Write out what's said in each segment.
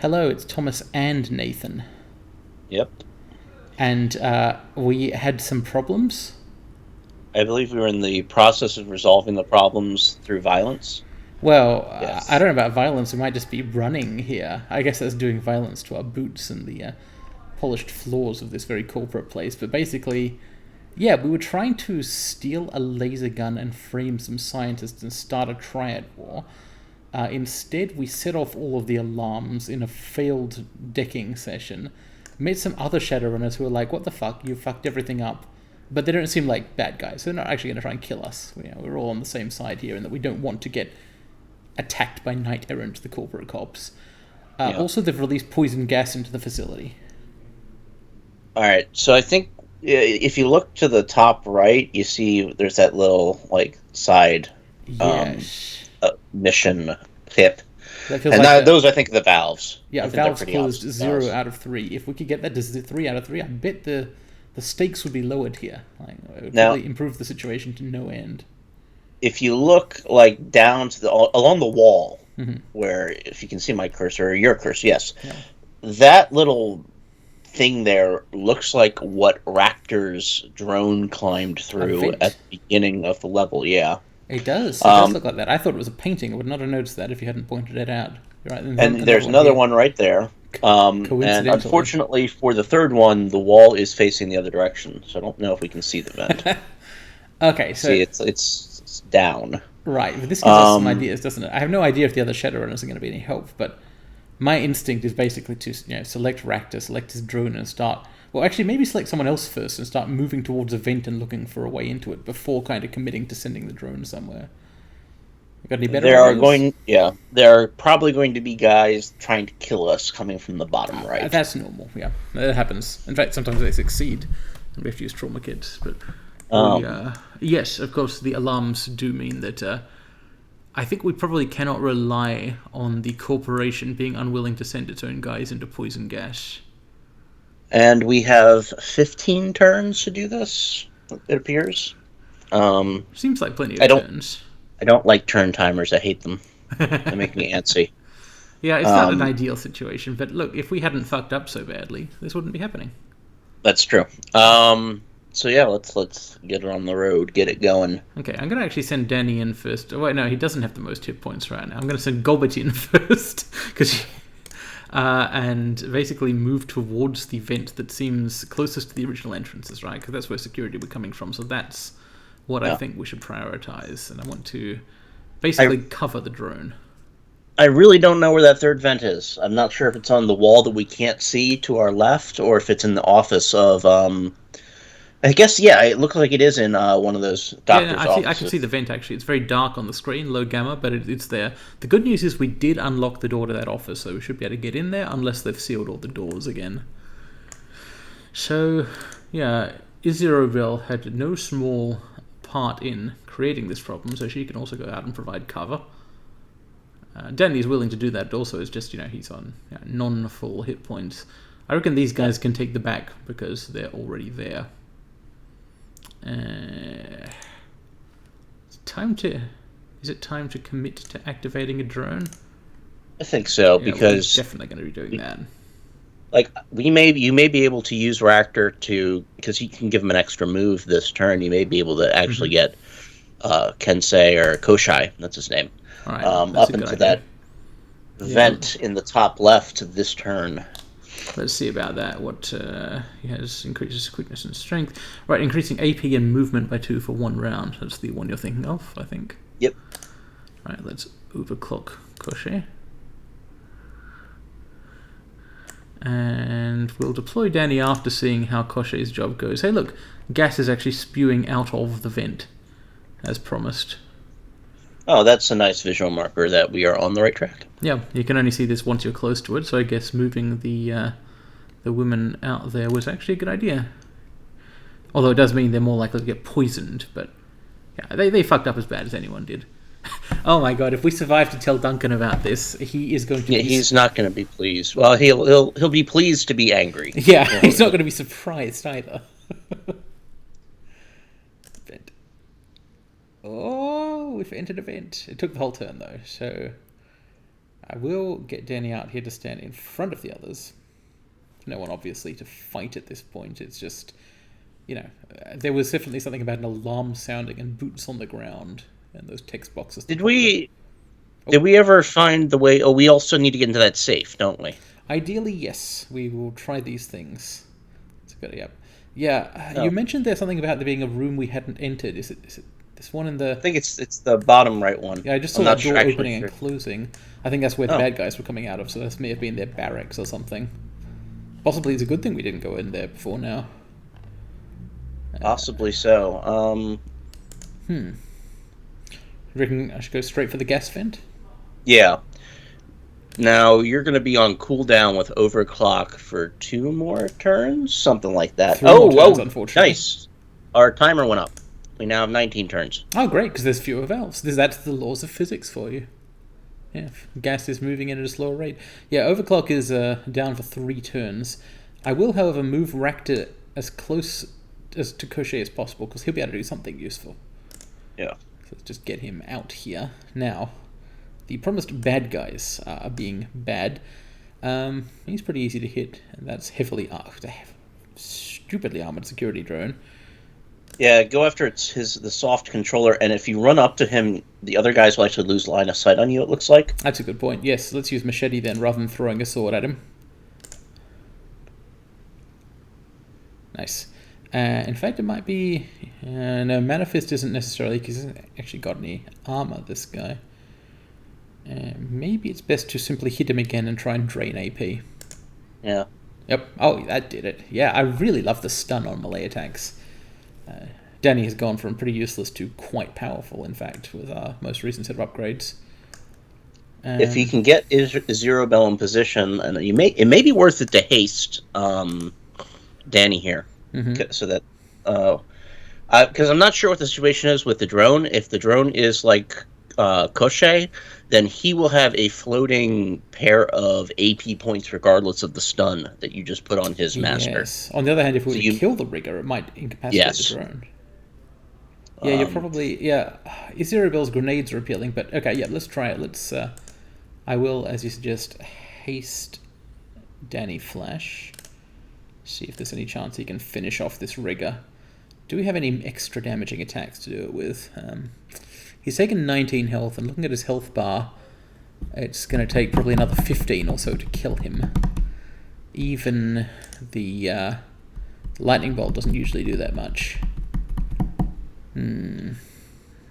Hello, it's Thomas and Nathan. Yep. And we had some problems. I believe we were in the process of resolving the problems through violence. Well, I Yes. don't know about violence. We might just be running here. I guess that's doing violence to our boots and the polished floors of this very corporate place. But basically, yeah, we were trying to steal a laser gun and frame some scientists and start a triad war. Instead, we set off all of the alarms in a failed decking session. Met some other Shadowrunners who were like, "What the fuck? You fucked everything up." But they don't seem like bad guys. So they're not actually going to try and kill us. We're all on the same side here, and that we don't want to get attacked by Knight Errant, the corporate cops. Yeah. Also, they've released poison gas into the facility. All right. So I think if you look to the top right, you see there's that little side um, Yes. mission pip, That feels and like the. those I think are the valves. Yeah, I think they're valves pretty closed obvious 0 valves. out of 3. If we could get that to 3 out of 3, I bet the stakes would be lowered here. Like, it would Now, probably improve the situation to no end. if you look down to the along the wall, Mm-hmm. where if you can see my cursor or your cursor, yes, Yeah. that little thing there looks like what Raptor's drone climbed A through vent. at the beginning of the level. Yeah. It does. It does Um, look like that. I thought it was a painting. I would not have noticed that if you hadn't pointed it out. You're right. And then and another there's one another here. one right there. And Coincidentally. unfortunately for the third one, the wall is facing the other direction, so I don't know if we can see the vent. Okay, so See, it's down. right, but this gives us some Um, ideas, doesn't it? I have no idea if the other Shadowrunners are going to be any help, but my instinct is basically to select Ractor, select his drone, and start. Well, actually, maybe select someone else first and start moving towards a vent and looking for a way into it before kind of committing to sending the drone somewhere. You got any better ideas? there are probably going to be guys trying to kill us coming from the bottom right. That's normal. Yeah, that happens. In fact, sometimes they succeed, and we have to use trauma kits. But we, Um, yes, of course, the alarms do mean that. I think we probably cannot rely on the corporation being unwilling to send its own guys into poison gas. and we have 15 turns to do this. It appears. Um, Seems like plenty I of don't turns. I don't like turn timers. I hate them. They make me antsy. Yeah, it's not an Um, ideal situation, but look, if we hadn't fucked up so badly, this wouldn't be happening. that's true. So yeah, let's get it on the road, get it going. Okay, I'm gonna actually send Danny in first. Oh, wait, no, he doesn't have the most hit points right now. I'm gonna send Gobert in first because, and basically move towards the vent that seems closest to the original entrances, right? Because that's where security were coming from. So that's what I Yeah. think we should prioritize, and I want to I basically cover the drone. I really don't know where that third vent is. I'm not sure if it's on the wall that we can't see to our left, or if it's in the office of. I guess yeah, it looks like it is in one of those Yeah, no, doctor's I can see offices. the vent actually. It's very dark on the screen, low gamma, but it's there. The good news is we did unlock the door to that office, so we should be able to get in there unless they've sealed all the doors again. So, yeah, Isirobel had no small part in creating this problem, so she can also go out and provide cover. Danny is willing to do that, also it's just, he's on non-full hit points. I reckon these Yeah. guys can take the back because they're already there. Uh, it's time to... Is it time to commit to activating a drone? I think so Yeah, we're because definitely going to be doing that. you may be able to use Ractor to because you can give him an extra move this turn. You may be able to actually Mm-hmm. get Kensei or Koshai, that's his name, Alright, that's a up good into idea. that Yeah, vent in the top left this turn. let's see about that. What he has increases quickness and strength. Right, increasing AP and movement by 2 for 1 round. That's the one you're thinking of, I think. Yep. Right, let's overclock Koshi. And we'll deploy Danny after seeing how Koshi's job goes. Hey, look, gas is actually spewing out of the vent, as promised. Oh, that's a nice visual marker that we are on the right track. Yeah, you can only see this once you're close to it, so I guess moving the women out there was actually a good idea. Although it does mean they're more likely to get poisoned, but yeah, they fucked up as bad as anyone did. Oh my god, if we survive to tell Duncan about this, he is going to Yeah, be... he's not going to be pleased. Well, he'll be pleased to be angry. Yeah, You he's not know, going to be surprised either. Vent. Oh, we've entered a vent. It took the whole turn though, so... I will get Danny out here to stand in front of the others. No one, obviously, to fight at this point. It's just, there was definitely something about an alarm sounding and boots on the ground and those text boxes. Did we ever find the way? Oh, we also need to get into that safe, don't we? Ideally, yes. We will try these things. It's good, yep. Yeah, you mentioned there's something about there being a room we hadn't entered. Is it this one in the... I think it's the bottom right one. Yeah, I just saw that door opening and closing. I think that's where the bad guys were coming out of, so this may have been their barracks or something. Possibly it's a good thing we didn't go in there before now. Possibly so. You reckon I should go straight for the gas vent? Yeah. Now, you're going to be on cooldown with overclock for 2 more turns? Something like that. 3 more turns, unfortunately. Nice. Our timer went up. We now have 19 turns. Oh, great, because there's fewer valves. That's the laws of physics for you. Yeah, gas is moving in at a slower rate. Yeah, overclock is down for 3 turns. I will, however, move Ractor as close as to Crochet as possible, because he'll be able to do something useful. Yeah. So let's just get him out here. Now, the promised bad guys are being bad. He's pretty easy to hit, and that's heavily stupidly armored security drone. Yeah, go after the soft controller, and if you run up to him, the other guys will actually lose line of sight on you, it looks like. That's a good point. Yes, let's use machete then, rather than throwing a sword at him. Nice. In fact, it might be... no, Manifest isn't necessarily, because he hasn't actually got any armor, this guy. Maybe it's best to simply hit him again and try and drain AP. Yeah. Yep. Oh, that did it. Yeah, I really love the stun on melee attacks. Danny has gone from pretty useless to quite powerful, in fact, with our most recent set of upgrades. If you can get Zero Bell in position, and it may be worth it to haste Danny here, so that because I'm not sure what the situation is with the drone. If the drone is like Crochet, then he will have a floating pair of AP points regardless of the stun that you just put on his master. Yes. On the other hand, if we kill the rigger, it might incapacitate the drone. Yeah, you're probably... Yeah, Zero-Bell's grenades are appealing, but okay, yeah, let's try it. Let's... I will, as you suggest, haste Danny Flash. See if there's any chance he can finish off this rigger. Do we have any extra damaging attacks to do it with? He's taken 19 health, and looking at his health bar, it's going to take probably another 15 or so to kill him. Even the lightning bolt doesn't usually do that much.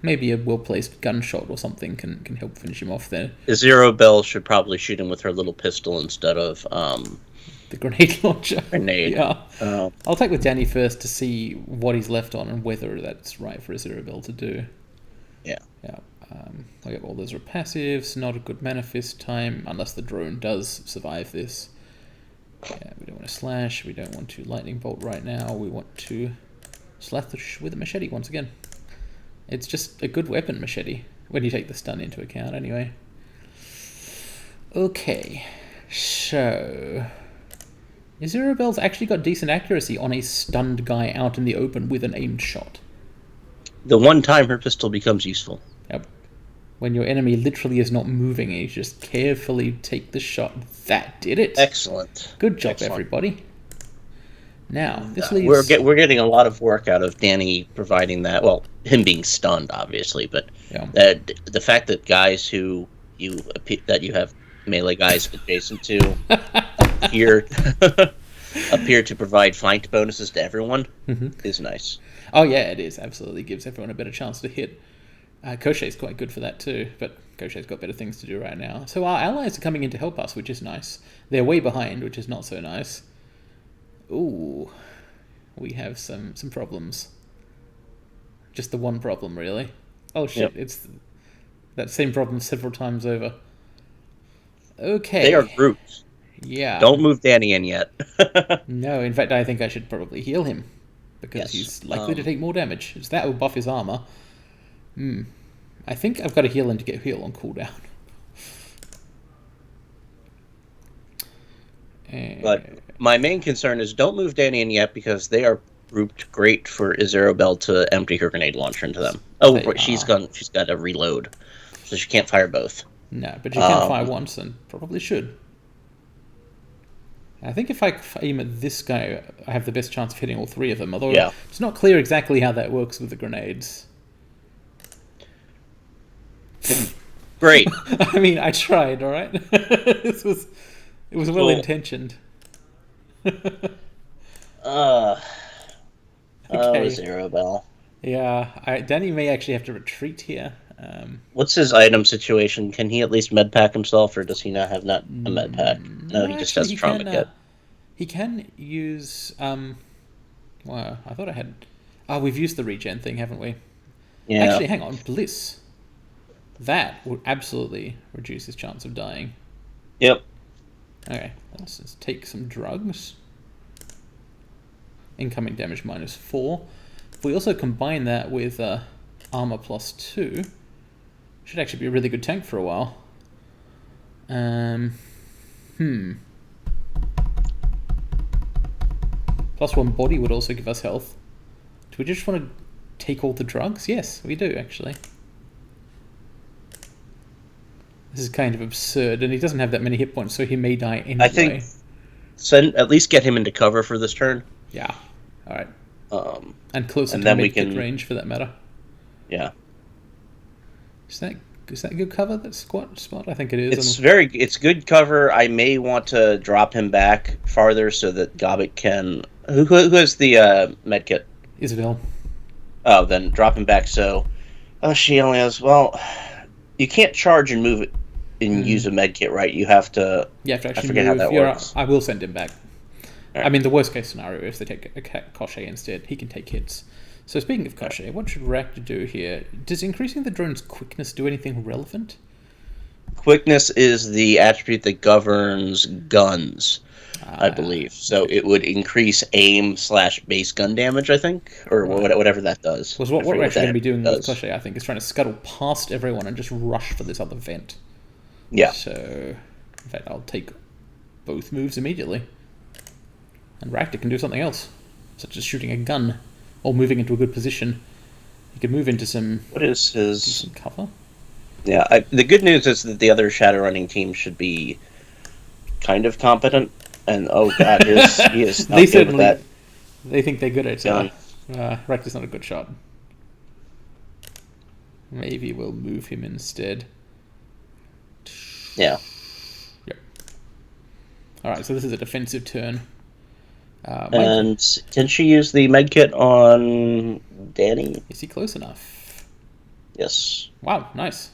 Maybe a well-placed gunshot or something can help finish him off there. Zero Bell should probably shoot him with her little pistol instead of the grenade launcher. Grenade. Yeah. I'll take with Danny first to see what he's left on and whether that's right for Zero Bell to do. Yeah. Yeah. Okay, well, those are passives. Not a good manifest time unless the drone does survive this. Yeah, we don't want to slash. We don't want to lightning bolt right now. We want to slash with a machete once again. It's just a good weapon, machete, when you take the stun into account, anyway. Okay, so Zero Bell's actually got decent accuracy on a stunned guy out in the open with an aimed shot. The one time her pistol becomes useful. Yep. When your enemy literally is not moving and you just carefully take the shot. That did it. Excellent. Good job, everybody. Now, this leaves... We're getting a lot of work out of Danny providing that. Well, him being stunned, obviously, but the fact that guys who you have melee guys adjacent to appear to provide flanked bonuses to everyone is nice. Oh yeah, it is. Absolutely gives everyone a better chance to hit. Crochet's quite good for that too, but Crochet's got better things to do right now. So our allies are coming in to help us, which is nice. They're way behind, which is not so nice. Ooh, we have some problems. Just the one problem, really. Oh shit, it's that same problem several times over. Okay. They are groups. Yeah. Don't move Danny in yet. No, in fact, I think I should probably heal him. Because he's likely to take more damage. It's that will buff his armor. I think I've got to heal him to get heal on cooldown. But my main concern is don't move Danny in yet because they are grouped great for Zero Bell to empty her grenade launcher into them. Oh, she's got to reload, so she can't fire both. No, but you can fire once and probably should. I think if I aim at this guy, I have the best chance of hitting all three of them, although it's not clear exactly how that works with the grenades. Great. I mean, I tried, all right? It was well-intentioned. Okay. Zero Bell. Yeah, Danny may actually have to retreat here. What's his item situation? Can he at least medpack himself, or does he not have a medpack? No, he just has a trauma kit. He can use... Wow, I thought I had... Oh, we've used the regen thing, haven't we? Yeah. Actually, hang on. Bliss. That would absolutely reduce his chance of dying. Yep. Okay, let's just take some drugs. Incoming damage -4. If we also combine that with armor +2, should actually be a really good tank for a while. +1 body would also give us health. Do we just want to take all the drugs? Yes, we do actually. This is kind of absurd, and he doesn't have that many hit points, so he may die anyway. I think at least get him into cover for this turn. Yeah. All right. And closer and to mid-hit range, for that matter. Yeah. Is that good cover? That spot? I think it is. It's good cover. I may want to drop him back farther so that Gobbit can. Who has the medkit? Isabel. Oh, then drop him back. So, she only has. Well, you can't charge and move it and use a medkit, right? You have to. You have to actually I forget how that works. I will send him back. Right. I mean, the worst case scenario is they take a Koshe instead. He can take hits. So speaking of Koshe, what should Rakta do here? Does increasing the drone's quickness do anything relevant? Quickness is the attribute that governs guns, I believe. So it would increase aim/base gun damage, I think, or whatever that does. Because what we're actually going to be doing with Koshe, I think, is trying to scuttle past everyone and just rush for this other vent. Yeah. So, in fact, I'll take both moves immediately. And Rakta can do something else, such as shooting a gun. Or moving into a good position. He could move into some... What is his... cover? Yeah, the good news is that the other Shadowrunning team should be kind of competent. And, oh god, he is not good with that. They think they're good at it. Rakta's not a good shot. Maybe we'll move him instead. Yeah. Yep. Alright, so this is a defensive turn. And can she use the medkit on Danny? Is he close enough? Yes. Wow, nice.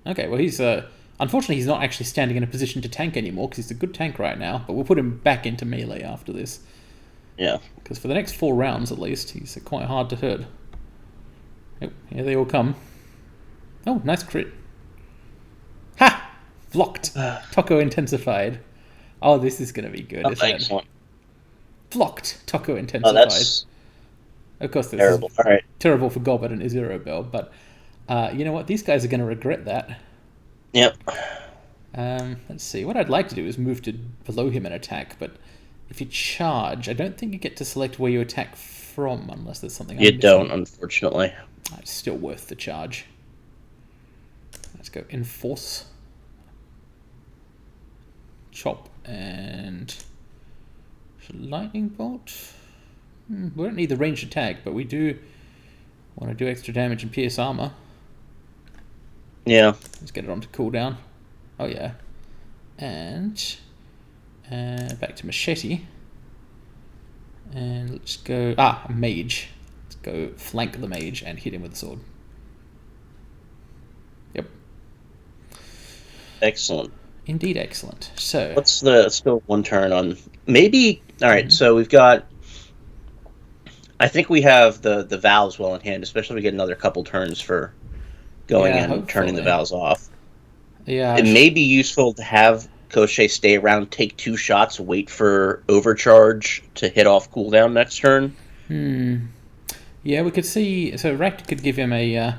Okay, well he's unfortunately he's not actually standing in a position to tank anymore because he's a good tank right now. But we'll put him back into melee after this. Yeah. Because for the next 4 rounds at least, he's quite hard to hurt. Oh, here they all come. Oh, nice crit. Ha! Flocked. Toko intensified. Oh, this is going to be good. Excellent. Flocked. Toko intensified. Oh, that's of course, this terrible. is all right. Terrible for Gobbet and Zero Bell, but you know what? These guys are going to regret that. Yep. Let's see. What I'd like to do is move to below him and attack, but if you charge, I don't think you get to select where you attack from unless there's something. You don't, unfortunately. It's still worth the charge. Let's go Enforce. Chop and Lightning Bolt. We don't need the ranged attack, but we do want to do extra damage and pierce armor. Yeah. Let's get it onto cooldown. Oh yeah. And back to Machete. And let's go... a Mage. Let's go flank the Mage and hit him with the sword. Yep. Excellent. Indeed excellent. So... Let's go one turn on... Maybe... Alright, so we've got... I think we have the valves well in hand, especially if we get another couple turns for going and turning the valves off. Yeah. It may be useful to have Koshe stay around, take 2 shots, wait for overcharge to hit off cooldown next turn. Yeah, we could see... So Rakta could give him a...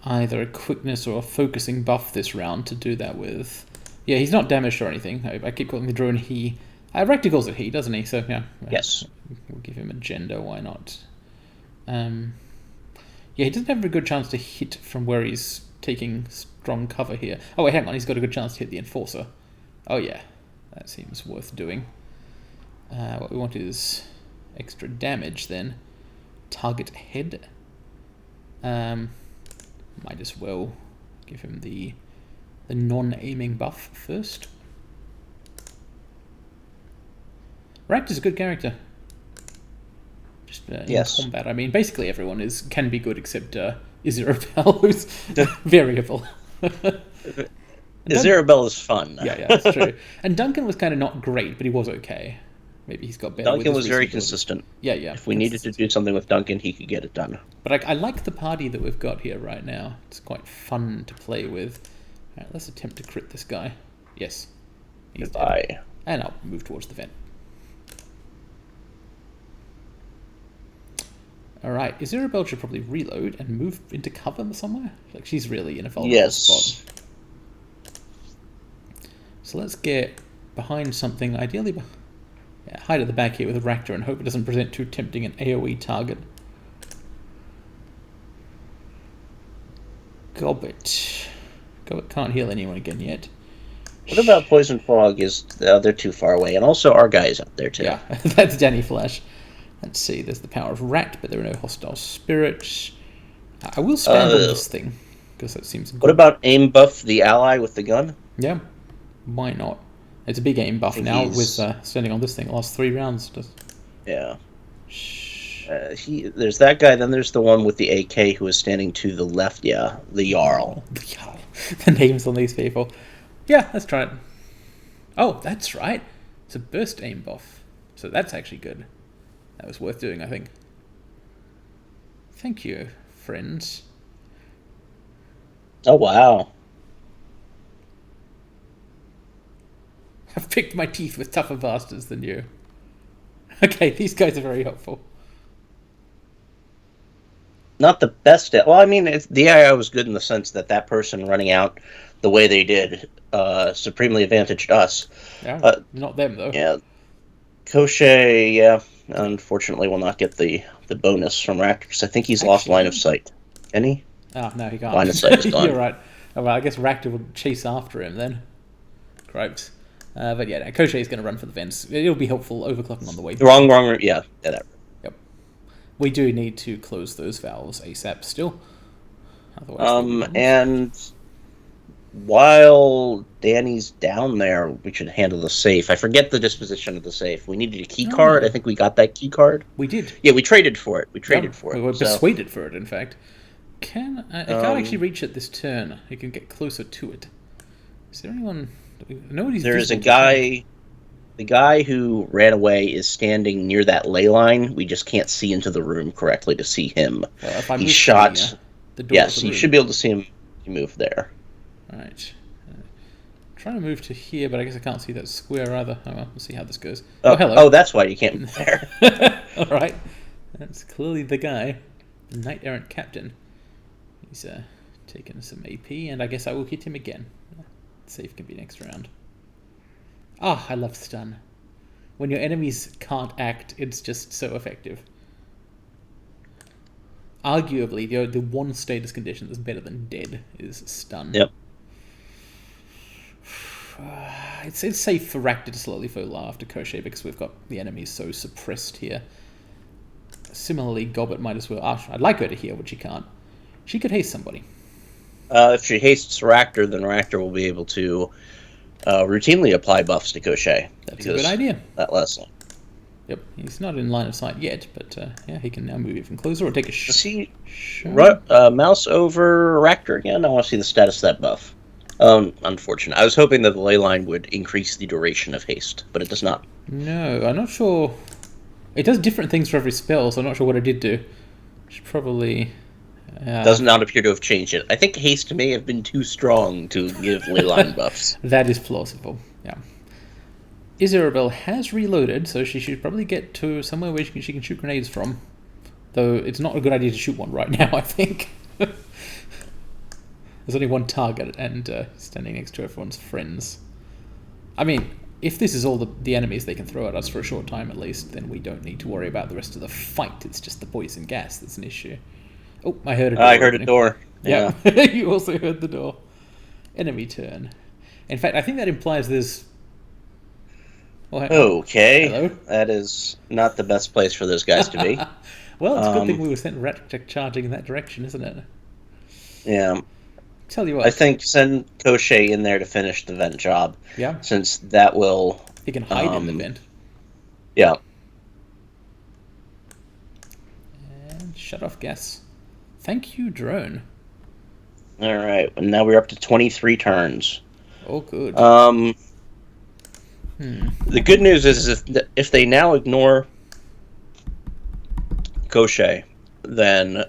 either a quickness or a focusing buff this round to do that with. Yeah, he's not damaged or anything. I keep calling the drone he. Rakta calls it he, doesn't he? So yeah. Yes. We'll give him a gender, why not? Yeah, he doesn't have a very good chance to hit from where he's taking strong cover here. Oh, wait, hang on. He's got a good chance to hit the Enforcer. Oh, yeah. That seems worth doing. What we want is extra damage, then. Target head. Might as well give him the non-aiming buff first. Raptor's a good character. Just in combat. I mean, basically everyone can be good except Isirabel, who's variable. Isirabel is fun. Yeah, that's true. And Duncan was kind of not great, but he was okay. Maybe he's got better. Duncan was very consistent. Yeah. If we needed to do something with Duncan, he could get it done. But I like the party that we've got here right now. It's quite fun to play with. All right, let's attempt to crit this guy. Yes. He's dead. And I'll move towards the vent. Alright, Isirabel should probably reload and move into cover somewhere. Like, she's really in a vulnerable spot. So let's get behind something, ideally hide at the back here with a Raptor and hope it doesn't present too tempting an AoE target. Gobbet. Gobbet can't heal anyone again yet. What about Poison Fog? They're too far away, and also our guy is out there too. Yeah, that's Danny Flash. Let's see, there's the power of Rat, but there are no hostile spirits. I will stand on this thing, because that seems good. What about aim buff the ally with the gun? Yeah, why not? It's a big aim buff now with standing on this thing. The last 3 rounds. Yeah. There's that guy, then there's the one with the AK who is standing to the left, the Jarl. The Jarl. The names on these people. Yeah, let's try it. Oh, that's right. It's a burst aim buff. So that's actually good. That was worth doing, I think. Thank you, friends. Oh, wow. I've picked my teeth with tougher bastards than you. Okay, these guys are very helpful. Not the best. Well, I mean, the AI was good in the sense that person running out the way they did supremely advantaged us. Yeah, not them, though. Yeah. Koshe, unfortunately will not get the bonus from Raptor because I think he's lost line of sight. Can he? Oh, no, he can't. Line of sight is gone. You're right. Oh, well, I guess Raptor will chase after him then. Gripes. But yeah, no, Koshe is going to run for the vents. It'll be helpful overclocking on the way. Wrong. Yeah, that. Yep. We do need to close those valves ASAP still. Otherwise, and while Danny's down there, we should handle the safe. I forget the disposition of the safe. We needed a key card. I think we got that key card. We did. Yeah, we traded for it. We were persuaded for it, in fact. I can't actually reach it this turn. I can get closer to it. Is there anyone... Nobody's There is a guy... The guy who ran away is standing near that ley line. We just can't see into the room correctly to see him. He shot... The door yes, you should be able to see him move there. Alright. Trying to move to here, but I guess I can't see that square either. Oh well, we'll see how this goes. Oh, hello. Oh, that's why you can't move there. Alright. That's clearly the guy. The Knight-Errant Captain. He's taken some AP, and I guess I will hit him again. Save can be next round. Ah, I love stun. When your enemies can't act, it's just so effective. Arguably, the one status condition that's better than dead is stun. Yep. It's safe for Rakta to slowly fall after Koshe because we've got the enemies so suppressed here. Similarly, Gobbet might as well... I'd like her to heal, but she can't. She could haste somebody. If she hastes Raptor, then Raptor will be able to routinely apply buffs to Koshe. That's a good idea. That lesson. Yep, he's not in line of sight yet, but yeah, he can now move even closer or take a shot. Does he mouse over Raptor again? I want to see the status of that buff. Unfortunate. I was hoping that the ley line would increase the duration of haste, but it does not. No, I'm not sure. It does different things for every spell, so I'm not sure what it did do. Should probably... does not appear to have changed it. I think haste may have been too strong to give ley line buffs. That is plausible, yeah. Isirabel has reloaded, so she should probably get to somewhere where she can shoot grenades from. Though it's not a good idea to shoot one right now, I think. There's only one target, and standing next to everyone's friends. I mean, if this is all the enemies they can throw at us for a short time at least, then we don't need to worry about the rest of the fight. It's just the poison gas that's an issue. Oh, I heard a door. I heard a door. Yeah. You also heard the door. Enemy turn. In fact, I think that implies there's... Okay. Hello? That is not the best place for those guys to be. Well, it's a good thing we were sent charging in that direction, isn't it? Yeah. Tell you what. I think send Koshei in there to finish the vent job. Yeah. Since that will... He can hide in the vent. Yeah. And shut off gas. Thank you, drone. Alright, and now we're up to 23 turns. Oh, good. The good news is if they now ignore Koshei, then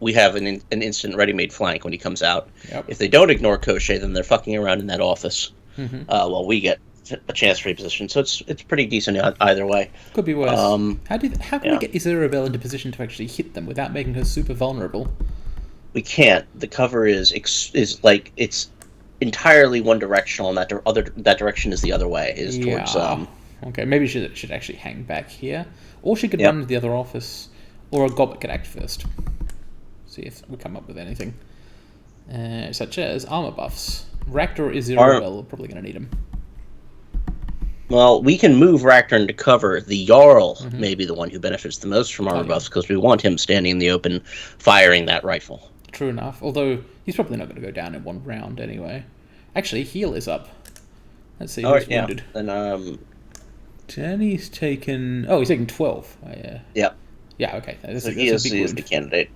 we have an instant ready-made flank when he comes out. Yep. If they don't ignore Koshei, then they're fucking around in that office while we get a chance to reposition. So it's pretty decent either way. Could be worse. How can we get Isabel into position to actually hit them without making her super vulnerable? We can't. The cover is like it's entirely one directional, and that direction is the other way. Towards. Okay, maybe she should actually hang back here, or she could run to the other office, or a Gobbet could act first. See if we come up with anything, such as armor buffs. Ractor or Isabel are probably going to need them. Well, we can move Ractor into cover. The Jarl may be the one who benefits the most from armor buffs because we want him standing in the open, firing that rifle. True enough, although he's probably not going to go down in one round anyway. Actually, heal is up. Let's see who's wounded. And Danny's taken... Oh, he's taken 12. Yeah. Yeah, okay. He is the candidate.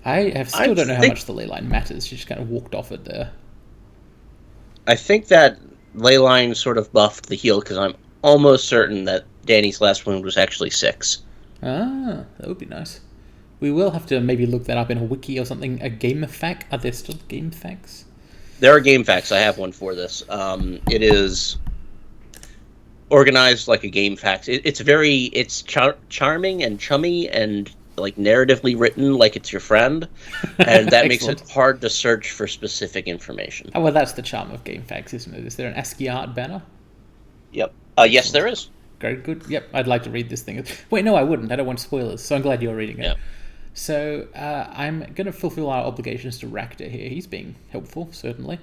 I still don't know how much the ley line matters. She just kind of walked off it there. I think that ley line sort of buffed the heal because I'm almost certain that Danny's last wound was actually 6. Ah, that would be nice. We will have to maybe look that up in a wiki or something. A game fact? Are there still game facts? There are game facts. I have one for this. It is organized like a game fact. It's charming and chummy and like narratively written like it's your friend, and that makes it hard to search for specific information. Oh, well, that's the charm of game facts, isn't it? Is there an ASCII art banner? Yep. Yes, there is. Very good. Yep, I'd like to read this thing. Wait, no, I wouldn't. I don't want spoilers, so I'm glad you're reading it. Yep. So I'm going to fulfill our obligations to Ractor here. He's being helpful, certainly.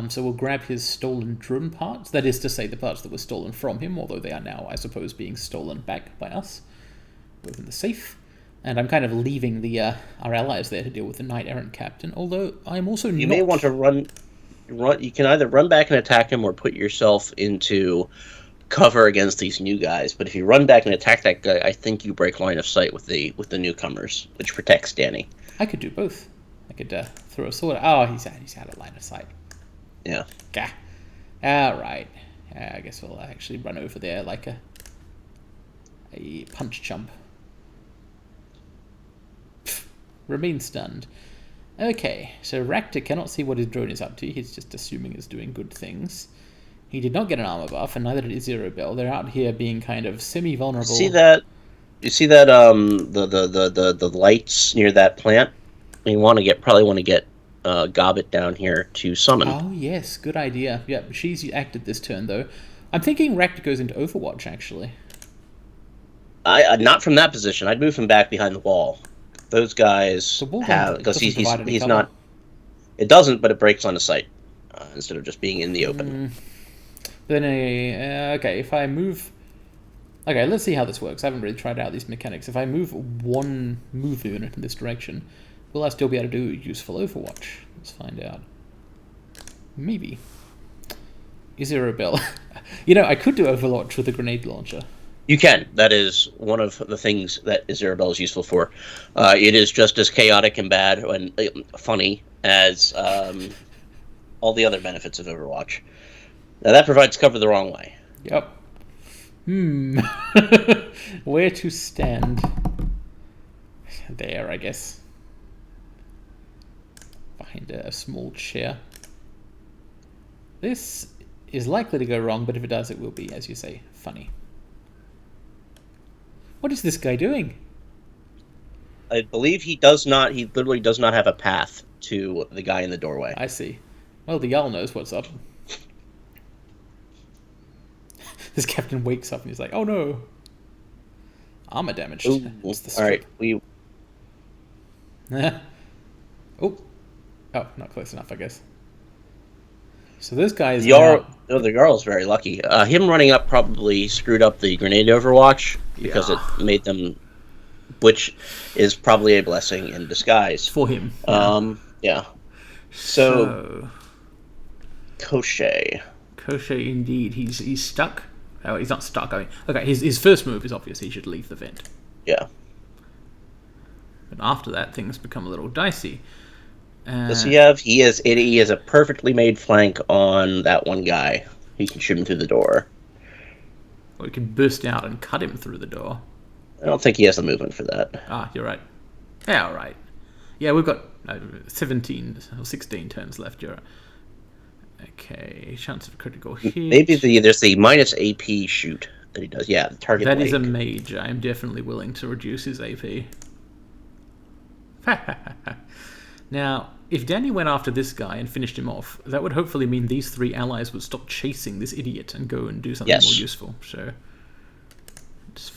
So we'll grab his stolen drone parts. That is to say, the parts that were stolen from him, although they are now, I suppose, being stolen back by us. Open the safe. And I'm kind of leaving our allies there to deal with the knight-errant captain, although I'm also You may want to run. You can either run back and attack him or put yourself into cover against these new guys. But if you run back and attack that guy, I think you break line of sight with the newcomers, which protects Danny. I could do both. I could throw a sword. Oh, he's out of line of sight. Yeah. Gah. All right. I guess we'll actually run over there like a punch chump. Remain stunned. Okay, so Ractor cannot see what his drone is up to. He's just assuming it's doing good things. He did not get an armor buff, and neither did Isabel. They're out here being kind of semi-vulnerable. You see that the lights near that plant? You probably want to get Gobbet down here to summon. Oh yes, good idea. Yep, she's acted this turn though. I'm thinking Ractor goes into Overwatch actually. Not from that position. I'd move him back behind the wall. Those guys have, because he's not. It doesn't, but it breaks on the sight instead of just being in the open. Then okay, if I move. Okay, let's see how this works. I haven't really tried out these mechanics. If I move one move unit in this direction, will I still be able to do useful Overwatch? Let's find out. Maybe. Is there a bell? I could do Overwatch with a grenade launcher. You can. That is one of the things that Isabel is useful for. It is just as chaotic and bad and funny as all the other benefits of Overwatch. Now that provides cover the wrong way. Yep. Where to stand? There, I guess. Behind a small chair. This is likely to go wrong, but if it does, it will be, as you say, funny. What is this guy doing? I believe he literally does not have a path to the guy in the doorway. I see. Well, the Jarl knows what's up. This captain wakes up and he's like, oh no. Armor damage. All right, Oh, not close enough, I guess. So this guy is The Jarl's very lucky. Him running up probably screwed up the grenade overwatch because it made them, which is probably a blessing in disguise for him. Yeah. So Koshé indeed. He's stuck. Oh, he's not stuck. I mean, okay. His first move is obvious. He should leave the vent. Yeah. But after that, things become a little dicey. Does he have? He has a perfectly made flank on that one guy. He can shoot him through the door. Or he can burst out and cut him through the door. I don't think he has the movement for that. You're right. Yeah, all right. Yeah, we've got 17 or 16 turns left. You're right. Okay, chance of a critical hit. Maybe there's the minus AP shoot that he does. Yeah, the target. That is a mage. I am definitely willing to reduce his AP. Now, if Danny went after this guy and finished him off, that would hopefully mean these 3 allies would stop chasing this idiot and go and do something more useful. So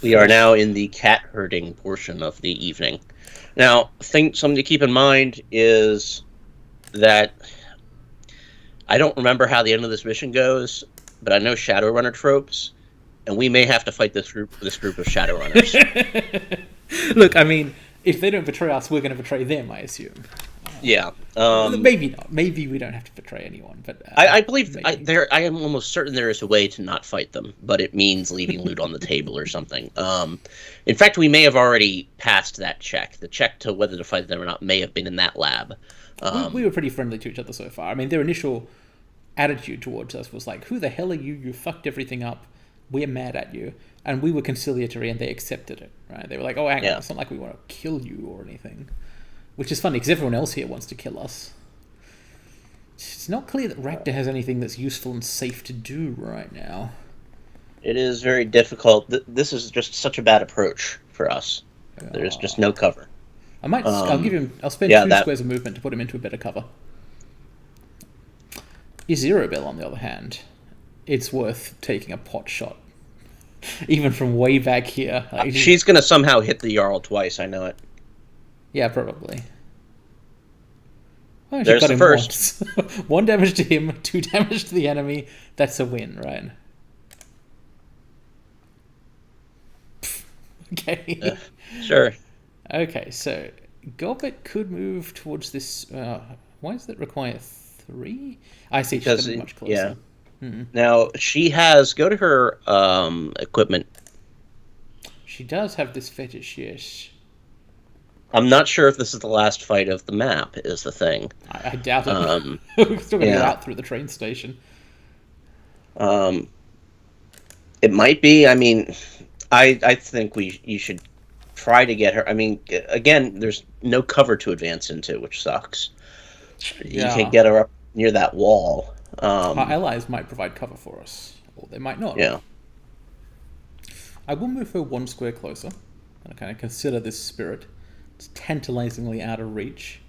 we are now in the cat herding portion of the evening. Now, something to keep in mind is that I don't remember how the end of this mission goes, but I know Shadowrunner tropes, and we may have to fight this group of Shadowrunners. Look, I mean, if they don't betray us, we're going to betray them, I assume. Yeah. Maybe not. Maybe we don't have to betray anyone. But I believe I am almost certain there is a way to not fight them, but it means leaving loot on the table or something. In fact, we may have already passed that check. The check to whether to fight them or not may have been in that lab. We were pretty friendly to each other so far. I mean, their initial attitude towards us was like, who the hell are you? You fucked everything up. We're mad at you. And we were conciliatory and they accepted it, right? They were like, oh, hang on, it's not like we want to kill you or anything. Which is funny, because everyone else here wants to kill us. It's not clear that Rakta has anything that's useful and safe to do right now. It is very difficult. This is just such a bad approach for us. There's just no cover. I'll spend 2 squares of movement to put him into a better cover. Izirobel, on the other hand, it's worth taking a pot shot. Even from way back here. She's going to somehow hit the Jarl twice, I know it. Yeah, probably. Oh, there's the first. 1 damage to him, 2 damage to the enemy. That's a win, right? Okay. Sure. Okay, so Goblet could move towards this. Why does that require 3? I see, she's getting much closer. Yeah. Mm-hmm. Now, she has... Go to her equipment. She does have this fetish, yes. I'm not sure if this is the last fight of the map, is the thing. I doubt it. We're still going to go out through the train station. It might be. I mean, I think you should try to get her. I mean, again, there's no cover to advance into, which sucks. You can't get her up near that wall. Our allies might provide cover for us, or they might not. Yeah. I will move her 1 square closer, and kind of consider this spirit. It's tantalizingly out of reach,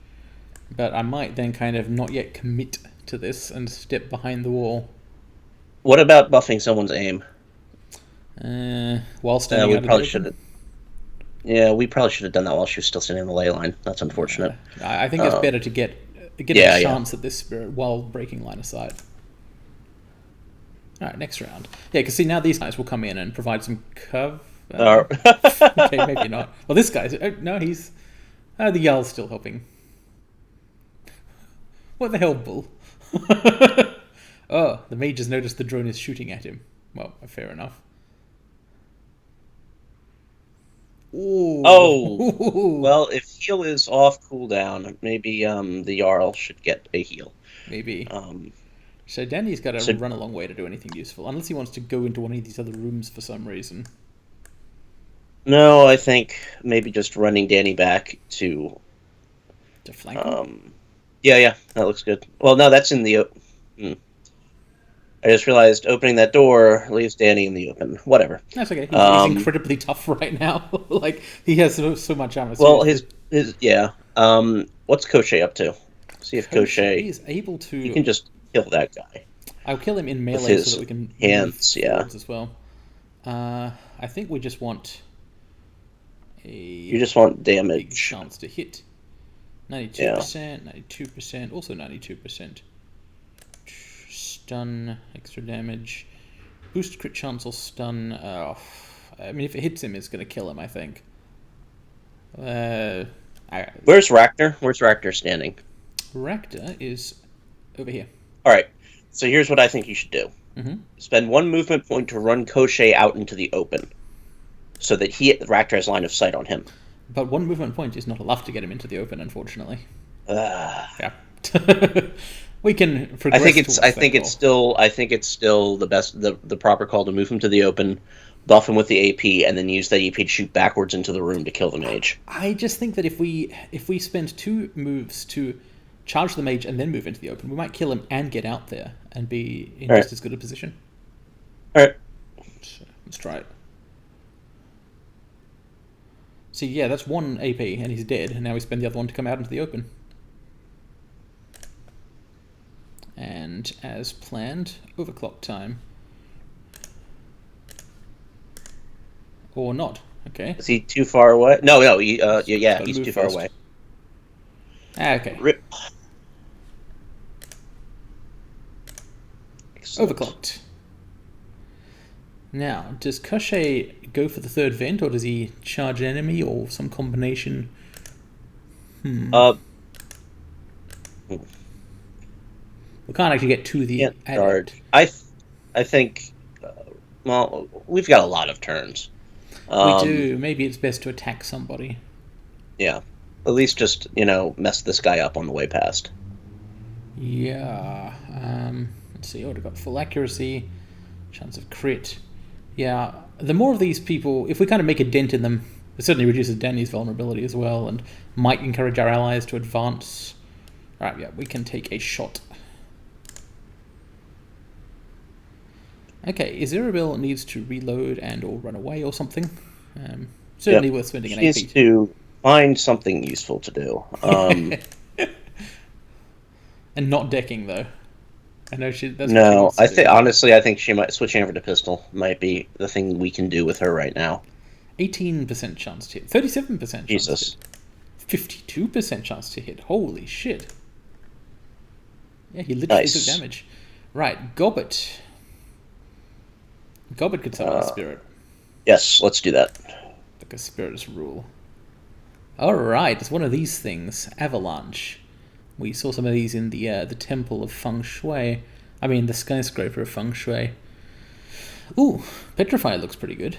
but I might then kind of not yet commit to this and step behind the wall. What about buffing someone's aim? While standing out of the Yeah, we probably should have done that while she was still standing in the ley line. That's unfortunate. I think it's better to get a chance at this spirit while breaking line of sight. Alright, next round. Yeah, because see, now these guys will come in and provide some cover. Okay, maybe not. Well, this guy's... no, he's... the Jarl's still helping. What the hell, Bull? Oh, the mage has noticed the drone is shooting at him. Well, fair enough. Ooh. Oh! Well, if heal is off cooldown, maybe the Jarl should get a heal. Maybe. So Danny's got to run a long way to do anything useful, unless he wants to go into one of these other rooms for some reason. No, I think maybe just running Danny back to flank him? Yeah, that looks good. Well, no, that's in the... I just realized opening that door leaves Danny in the open. Whatever. That's okay. He's incredibly tough right now. Like, he has so much armor. Well, his what's Koshé up to? See if Koshé is able to... You can just kill that guy. I'll kill him in melee so that we can... hands, as well. I think we just want... You just want damage. Big chance to hit. 92%, 92%, also 92%. Stun, extra damage. Boost crit chance or stun. I mean, if it hits him, it's going to kill him, I think. Where's Ractor? Where's Ractor standing? Ractor is over here. Alright, so here's what I think you should do. Spend 1 movement point to run Koshei out into the open, so that Ractor has line of sight on him. But 1 movement point is not enough to get him into the open, unfortunately. Yeah. We can progress. I think it's still the best, the proper call to move him to the open, buff him with the AP, and then use that AP to shoot backwards into the room to kill the mage. I just think that if we spend 2 moves to charge the mage and then move into the open, we might kill him and get out there and be in just as good a position. Alright. So, let's try it. See, yeah, that's 1 AP and he's dead, and now we spend the other one to come out into the open. And as planned, overclock time. Or not, okay. Is he too far away? No, he's too far away. Okay. Rip. Overclocked. Now, does Koshei go for the 3rd vent, or does he charge an enemy, or some combination? We can't actually get to the adept. I think, well, we've got a lot of turns. We do. Maybe it's best to attack somebody. Yeah. At least just, mess this guy up on the way past. Yeah. Let's see. We've got full accuracy, chance of crit. Yeah. The more of these people, if we kind of make a dent in them, it certainly reduces Danny's vulnerability as well, and might encourage our allies to advance. Alright, yeah, we can take a shot. Okay, Isabel needs to reload and or run away or something. Certainly worth spending an AP. She needs to find something useful to do. And not decking, though. I know that's no, honestly, I think she might switching over to pistol might be the thing we can do with her right now. 18% chance to hit. 37% chance Jesus. to hit. 52% chance to hit. Holy shit. Yeah, he literally took damage. Right, Gobbet. Gobbet could summon a spirit. Yes, let's do that. Like a spirit's rule. Alright, it's one of these things. Avalanche. We saw some of these in the Temple of Feng Shui. I mean, the Skyscraper of Feng Shui. Ooh, Petrify looks pretty good.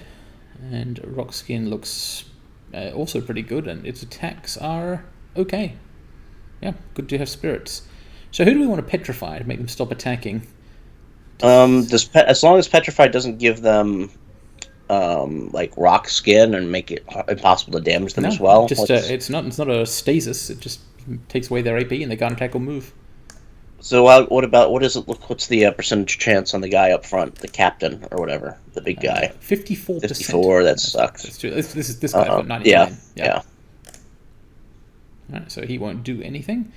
And Rock Skin looks also pretty good, and its attacks are okay. Yeah, good to have spirits. So who do we want to petrify to make them stop attacking? As long as Petrify doesn't give them like rock skin and make it impossible to damage them as well. It's not a stasis. It just takes away their AP and they can't attack or move. So what's the percentage chance on the guy up front, the captain or whatever, the big guy? 54%. 54. That sucks. That's true. This guy got 99. Yeah. Alright, so he won't do anything,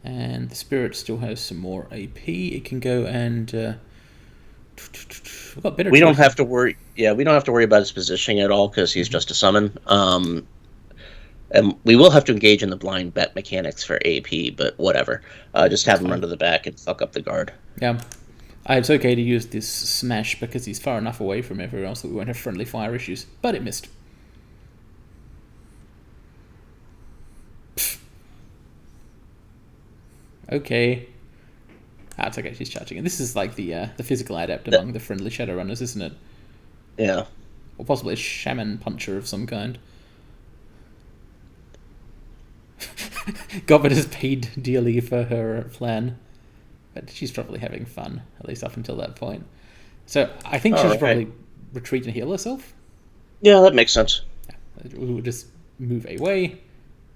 and the spirit still has some more AP. It can go and we've got better. We don't have to worry. Yeah, we don't have to worry about his positioning at all because he's just a summon. And we will have to engage in the blind bet mechanics for AP, but whatever. Just have him run to the back and fuck up the guard. Yeah. It's okay to use this smash because he's far enough away from everyone else that we won't have friendly fire issues. But it missed. Pfft. Okay. It's okay, she's charging. And this is like the physical adept among the friendly Shadowrunners, isn't it? Yeah. Or possibly a shaman puncher of some kind. Gobbet has paid dearly for her plan, but she's probably having fun, at least up until that point. So I think she should probably retreat and heal herself. Yeah, that makes sense. Yeah. We'll just move away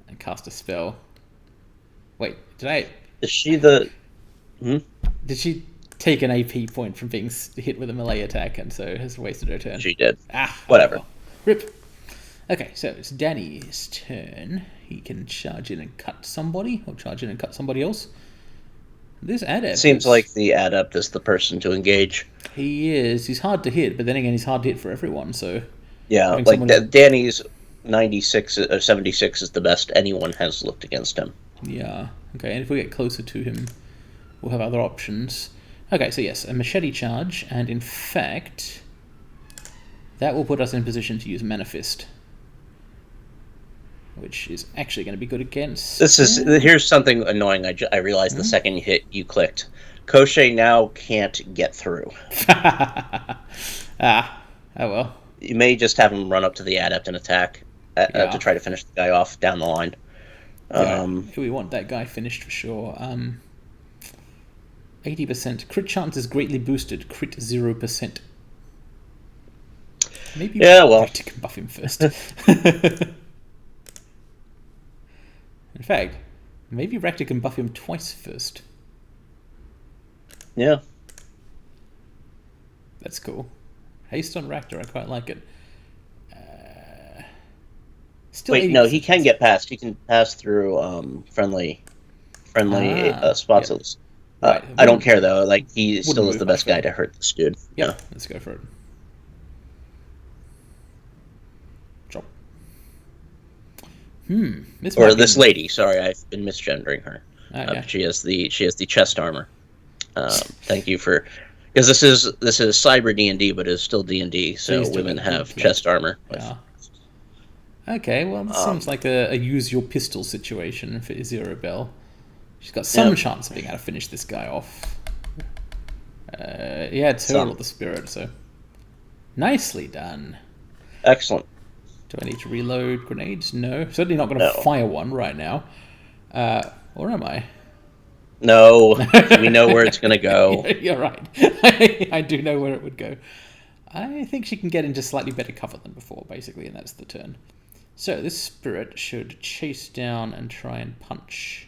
and cast a spell. Wait, Is she the... Did she take an AP point from being hit with a melee attack and so has wasted her turn? She did. Whatever. Rip. Okay, so it's Danny's turn. He can charge in and cut somebody, or charge in and cut somebody else. This adept seems like the adept is the person to engage. He is. He's hard to hit, but then again, he's hard to hit for everyone. So yeah, like Danny's 96 or 76 is the best anyone has looked against him. Yeah. Okay, and if we get closer to him, we'll have other options. Okay, so yes, a machete charge, and in fact, that will put us in position to use Manifest, which is actually going to be good against... Here's something annoying. I realized the second you clicked. Koshei now can't get through. Oh well. You may just have him run up to the adept and attack to try to finish the guy off down the line. We want that guy finished for sure. 80%. Crit chance is greatly boosted. Crit 0%. Maybe Ractor can buff him first. In fact, maybe Ractor can buff him twice first. Yeah. That's cool. Haste on Ractor, I quite like it. Still wait, no, he can get past. He can pass through friendly spots. Yep. Right. I don't care though. Like he still is the best guy to hurt this dude. Yeah, let's go for it. Drop. This lady. Sorry, I've been misgendering her. She has the chest armor. Thank you for, because this is cyber D&D, but it's still D&D, so women have chest armor. Yeah. Okay, well, this seems like a use your pistol situation for Zero Bell. She's got some chance of being able to finish this guy off. It's her with the spirit, so nicely done. Excellent. Do I need to reload grenades? No, certainly not going to fire one right now. Or am I? No, we know where it's going to go. You're right. I do know where it would go. I think she can get into slightly better cover than before, basically, and that's the turn. So this spirit should chase down and try and punch,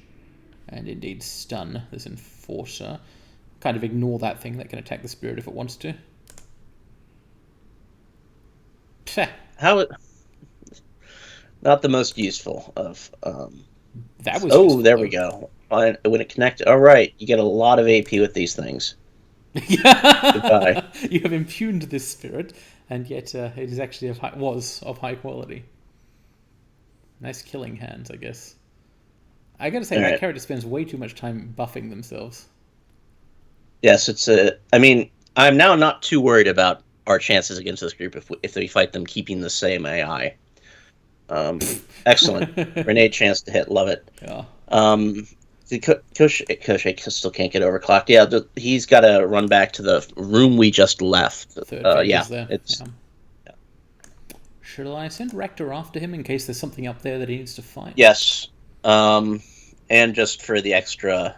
and indeed stun this enforcer. Kind of ignore that thing that can attack the spirit if it wants to. Not the most useful of... That was useful, there we go. When it connected... All right, you get a lot of AP with these things. Goodbye. You have impugned this spirit, and yet it is actually was of high quality. Nice killing hands, I guess. I gotta say, that character spends way too much time buffing themselves. Yes, I mean, I'm now not too worried about our chances against this group if we fight them keeping the same AI. Excellent. Grenade chance to hit. Love it. Yeah. Koshei still can't get overclocked. Yeah, he's got to run back to the room we just left. Should I send Ractor after him in case there's something up there that he needs to fight? Yes. And just for the extra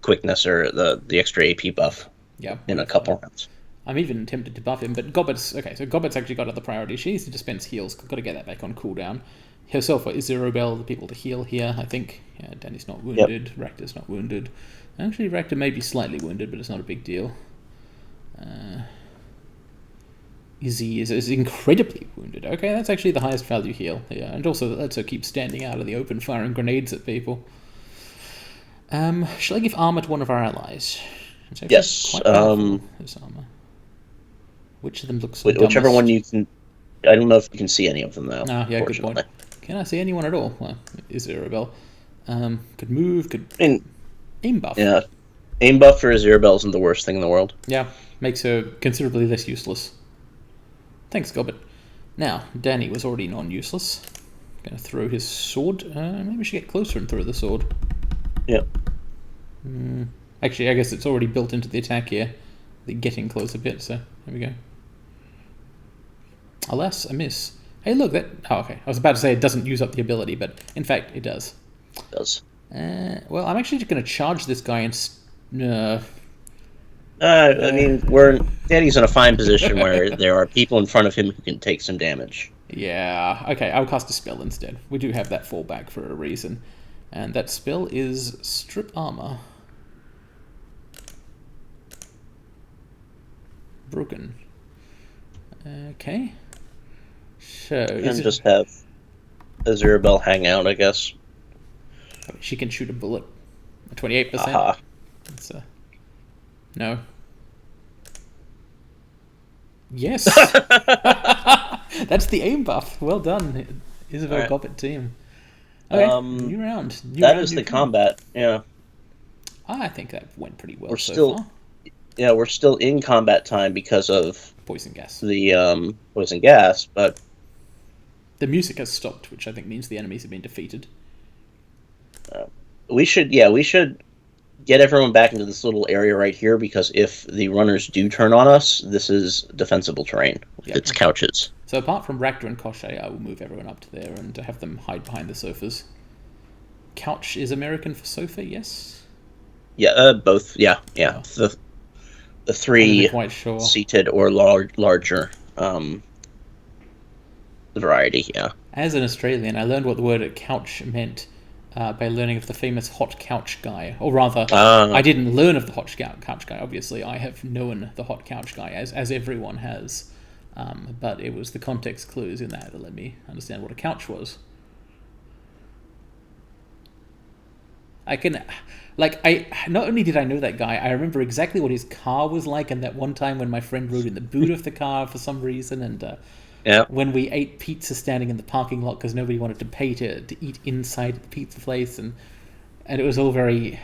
quickness or the extra AP buff. Yeah. In a couple rounds. I'm even tempted to buff him, but Gobbet's... Okay, so Gobbet's actually got other priorities. She needs to dispense heals. Got to get that back on cooldown. Herself is Zero Bell, the people to heal here, I think. Yeah, Danny's not wounded. Yep. Ractor's not wounded. Actually, Ractor may be slightly wounded, but it's not a big deal. Izzy is incredibly wounded. Okay, that's actually the highest value heal. Yeah, and also that lets her keep standing out of the open, firing grenades at people. Shall I give armor to one of our allies? Yes. Quite powerful, this armor. Which of them looks whichever one you can... I don't know if you can see any of them, though. Ah, yeah, good point. Can I see anyone at all? Well, is Zero Bell? Could move, could... aim buff. Yeah. Aim buff for Zero Bell isn't the worst thing in the world. Yeah, makes her considerably less useless. Thanks, Gobbet. Now, Danny was already non-useless. Gonna throw his sword. Maybe we should get closer and throw the sword. Yep. Actually, I guess it's already built into the attack here. The getting closer bit, so there we go. Alas, a miss. Hey, look, that... Oh, okay. I was about to say it doesn't use up the ability, but in fact, it does. It does. Well, I'm actually just going to charge this guy and... I mean, Danny's in a fine position where there are people in front of him who can take some damage. Yeah. Okay, I'll cast a spell instead. We do have that fallback for a reason. And that spell is Strip Armor. Broken. Okay. So... And just have Zero Bell hang out, I guess. She can shoot a bullet. 28%. Aha. That's no. Yes. That's the aim buff. Well done. Isabel right. Goppert team. Okay, new round. That is the combat. Yeah. I think that went pretty well We're far. still in combat time because of Poison gas. the poison gas, but the music has stopped, which I think means the enemies have been defeated. we should get everyone back into this little area right here, because if the runners do turn on us, this is defensible terrain. Yep. It's couches. So apart from Rakta and Koshe, I will move everyone up to there and have them hide behind the sofas. Couch is American for sofa, yes? Yeah, both. Yeah. Oh. The three quite sure. Seated or larger variety, yeah. As an Australian, I learned what the word couch meant by learning of the famous hot couch guy. Or rather, I didn't learn of the hot couch guy, obviously. I have known the hot couch guy, as everyone has. But it was the context clues in that let me understand what a couch was. Not only did I know that guy, I remember exactly what his car was like, and that one time when my friend rode in the boot of the car for some reason, and when we ate pizza standing in the parking lot because nobody wanted to pay to eat inside the pizza place, and it was all very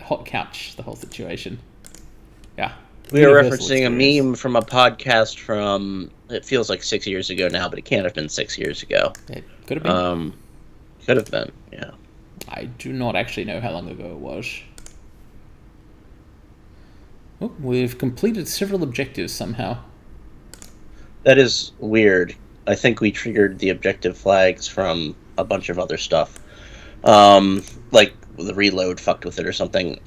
hot couch, the whole situation. Yeah. We were referencing a meme from a podcast from, it feels like 6 years ago now, but it can't have been 6 years ago. It could have been. Could have been, yeah. I do not actually know how long ago it was. Oh, we've completed several objectives somehow. That is weird. I think we triggered the objective flags from a bunch of other stuff. Like the reload fucked with it or something.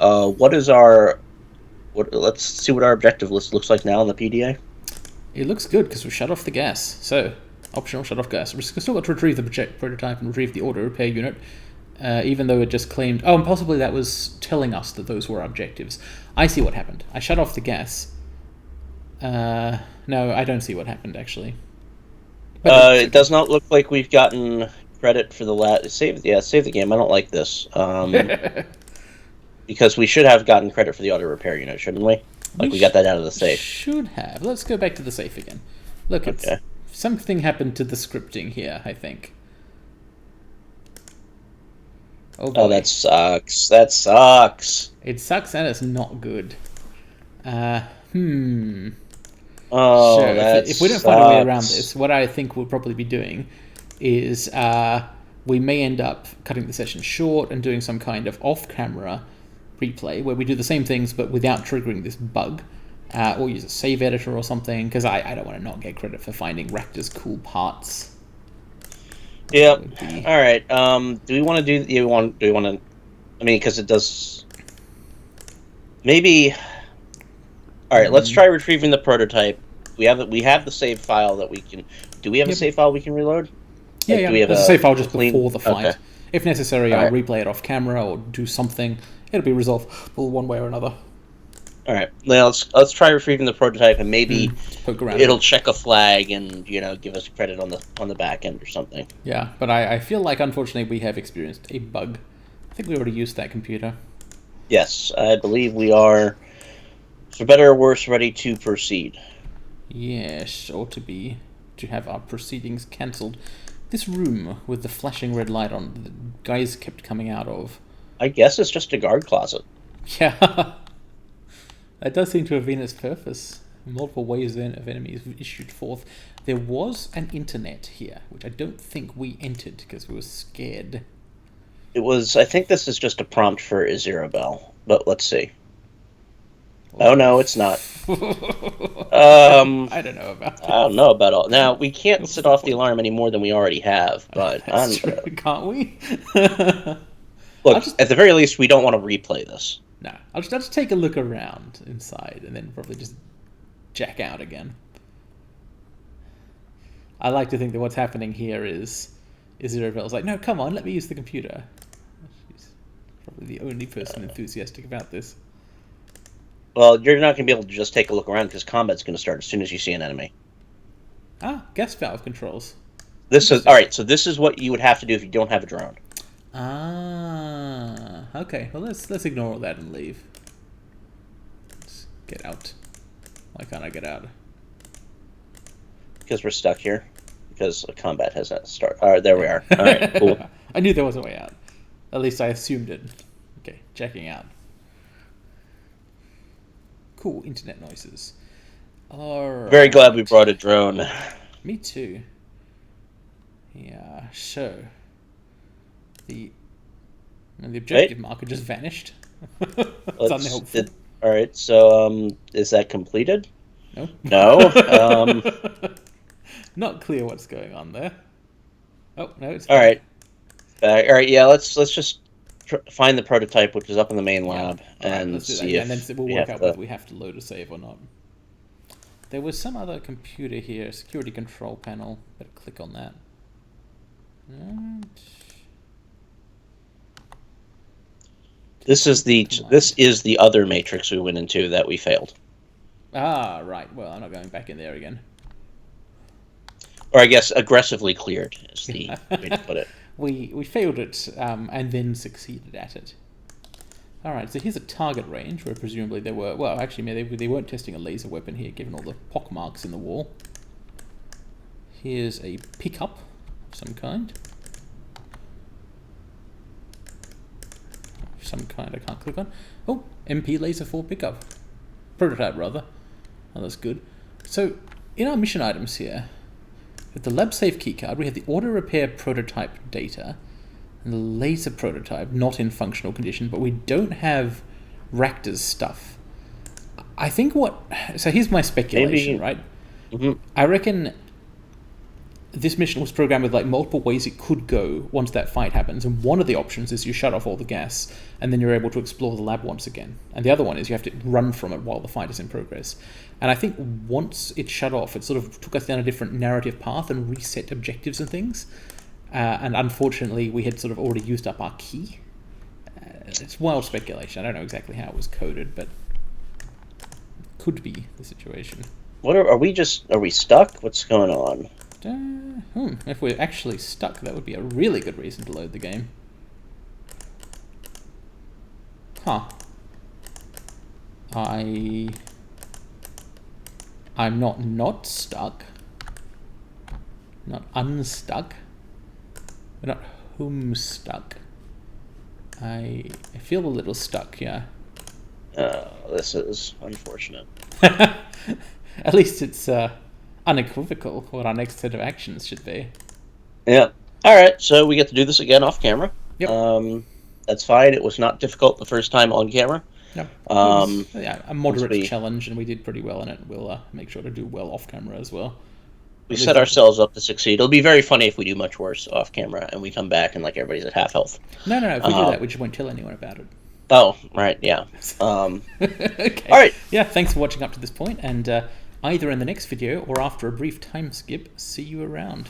Let's see what our objective list looks like now on the PDA. It looks good because we shut off the gas. So, optional shut off gas. We've still got to retrieve the prototype and retrieve the auto repair unit. Even though it just claimed... Oh, and possibly that was telling us that those were objectives. I see what happened. I shut off the gas. No, I don't see what happened, actually. It does not look like we've gotten credit for the save the game. I don't like this. Because we should have gotten credit for the auto repair unit, shouldn't we? We got that out of the safe. Should have. Let's go back to the safe again. Look, something happened to the scripting here, I think. Oh, that sucks. That sucks. It sucks and it's not good. Oh, so if we don't find a way around this, what I think we'll probably be doing is we may end up cutting the session short and doing some kind of off-camera replay where we do the same things but without triggering this bug, or use a save editor or something, because I don't want to not get credit for finding Rakta's cool parts. Yeah. All right. Do we want to do? Do we want to? I mean, because it does. Maybe. All right. Let's try retrieving the prototype. We have the save file that we can. Do we have a save file we can reload? Yeah, Do we have a save file just before the fight. Okay. If necessary, I'll replay it off camera or do something. It'll be resolvable one way or another. All right. Now let's try retrieving the prototype, and maybe it'll check a flag and give us credit on the back end or something. Yeah, but I feel like unfortunately we have experienced a bug. I think we already used that computer. Yes, I believe we are, for better or worse, ready to proceed. Yes, or to have our proceedings cancelled. This room with the flashing red light on, the guys kept coming out of. I guess it's just a guard closet. Yeah. That does seem to have been its purpose. Multiple waves of enemies issued forth. There was an internet here, which I don't think we entered because we were scared. I think this is just a prompt for Isabel, but let's see. Oh no, it's not. I don't know about that. I don't know about all. Now, we can't set off the alarm any more than we already have, but... That's true, can't we? Look, at the very least, we don't want to replay this. No, I'll just take a look around inside and then probably just jack out again. I like to think that what's happening here is Isabel's like, no, come on, let me use the computer. She's probably the only person enthusiastic about this. Well, you're not going to be able to just take a look around because combat's going to start as soon as you see an enemy. Gas valve controls. Alright, so this is what you would have to do if you don't have a drone. Okay. Well, let's ignore all that and leave. Let's get out. Why can't I get out? Because we're stuck here. because combat has that start. All right, there we are. All right, cool. I knew there was a way out. At least I assumed it. Okay, checking out. Cool, internet noises. Alright. Very glad we brought a drone. Me too. Yeah, so the objective marker just vanished. It's unhelpful. Alright, so is that completed? No. No. Not clear what's going on there. Oh no, it's all right. Alright, yeah, let's just find the prototype, which is up in the main lab, and see if and then we'll work out whether we have to load a save or not. There was some other computer here, security control panel. Better click on that. And this is the other matrix we went into that we failed. Ah, right. Well, I'm not going back in there again. Or I guess aggressively cleared is the way to put it. We failed it and then succeeded at it. All right, so here's a target range where presumably there were... Well, actually, they weren't testing a laser weapon here, given all the pock marks in the wall. Here's a pickup of some kind. Some kind I can't click on. Oh, MP Laser 4 pickup. Prototype, rather. Oh, that's good. So, in our mission items here, with the lab safe keycard, we have the auto repair prototype data, and the laser prototype, not in functional condition, but we don't have Raptor's stuff. I think so here's my speculation, right? Mm-hmm. I reckon this mission was programmed with like multiple ways it could go once that fight happens, and one of the options is you shut off all the gas, and then you're able to explore the lab once again. And the other one is you have to run from it while the fight is in progress. And I think once it shut off, it sort of took us down a different narrative path and reset objectives and things. And unfortunately, we had sort of already used up our key. It's wild speculation. I don't know exactly how it was coded, but it could be the situation. Are we stuck? What's going on? If we're actually stuck, that would be a really good reason to load the game. Huh. I'm not stuck. Not unstuck. We're not home stuck. I feel a little stuck, yeah. This is unfortunate. At least it's unequivocal what our next set of actions should be. Yeah. All right, so we get to do this again off camera. Yep. That's fine. It was not difficult the first time on camera. No. It was, a moderate challenge, and we did pretty well in it. We'll make sure to do well off camera as well. We set ourselves up to succeed. It'll be very funny if we do much worse off camera and we come back and like everybody's at half health. No. If we do that, we just won't tell anyone about it. Oh, right, yeah. Okay. All right. Yeah, thanks for watching up to this point, and either in the next video or after a brief time skip, see you around.